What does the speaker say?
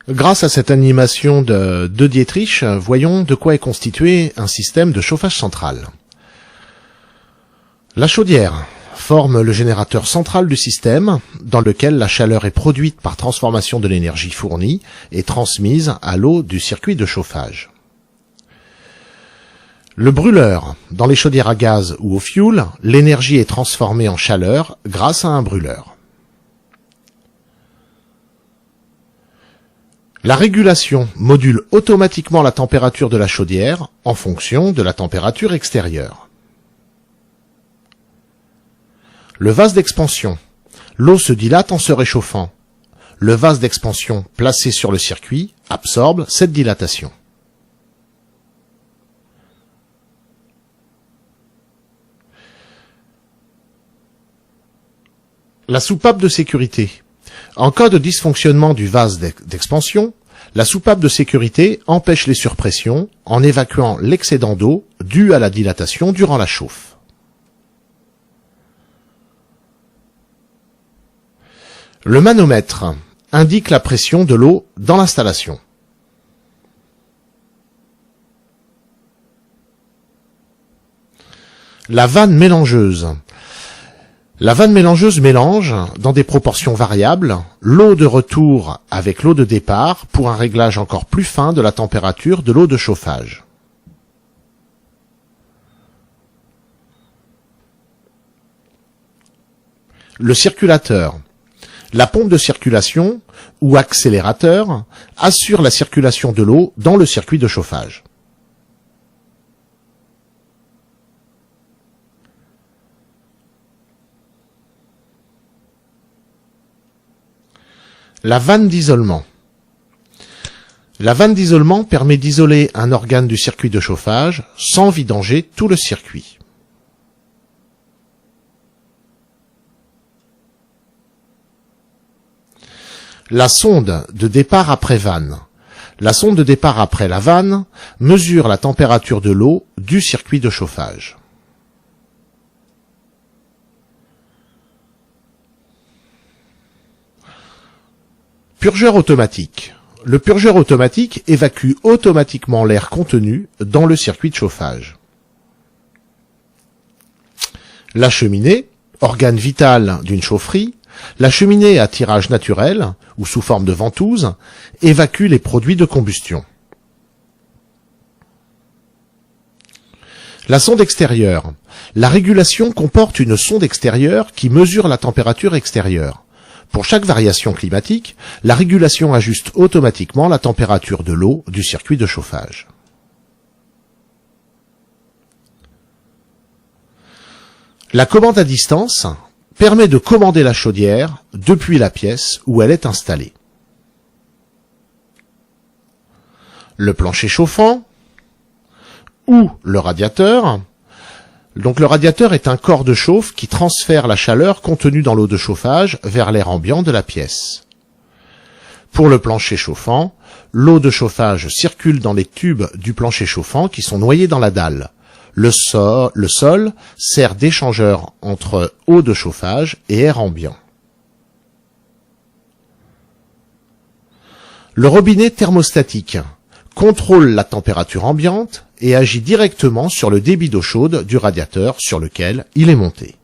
Grâce à cette animation de Dietrich, voyons de quoi est constitué un système de chauffage central. La chaudière forme le générateur central du système, dans lequel la chaleur est produite par transformation de l'énergie fournie et transmise à l'eau du circuit de chauffage. Le brûleur. Dans les chaudières à gaz ou au fioul, l'énergie est transformée en chaleur grâce à un brûleur. La régulation module automatiquement la température de la chaudière en fonction de la température extérieure. Le vase d'expansion. L'eau se dilate en se réchauffant. Le vase d'expansion placé sur le circuit absorbe cette dilatation. La soupape de sécurité. En cas de dysfonctionnement du vase d'expansion, la soupape de sécurité empêche les surpressions en évacuant l'excédent d'eau dû à la dilatation durant la chauffe. Le manomètre indique la pression de l'eau dans l'installation. La vanne mélangeuse. La vanne mélangeuse mélange, dans des proportions variables, l'eau de retour avec l'eau de départ pour un réglage encore plus fin de la température de l'eau de chauffage. Le circulateur. La pompe de circulation, ou accélérateur, assure la circulation de l'eau dans le circuit de chauffage. La vanne d'isolement. La vanne d'isolement permet d'isoler un organe du circuit de chauffage sans vidanger tout le circuit. La sonde de départ après vanne. La sonde de départ après la vanne mesure la température de l'eau du circuit de chauffage. Purgeur automatique. Le purgeur automatique évacue automatiquement l'air contenu dans le circuit de chauffage. La cheminée, organe vital d'une chaufferie, la cheminée à tirage naturel, ou sous forme de ventouse, évacue les produits de combustion. La sonde extérieure. La régulation comporte une sonde extérieure qui mesure la température extérieure. Pour chaque variation climatique, la régulation ajuste automatiquement la température de l'eau du circuit de chauffage. La commande à distance permet de commander la chaudière depuis la pièce où elle est installée. Le plancher chauffant ou le radiateur. Donc le radiateur est un corps de chauffe qui transfère la chaleur contenue dans l'eau de chauffage vers l'air ambiant de la pièce. Pour le plancher chauffant, l'eau de chauffage circule dans les tubes du plancher chauffant qui sont noyés dans la dalle. Le sol sert d'échangeur entre eau de chauffage et air ambiant. Le robinet thermostatique contrôle la température ambiante et agit directement sur le débit d'eau chaude du radiateur sur lequel il est monté.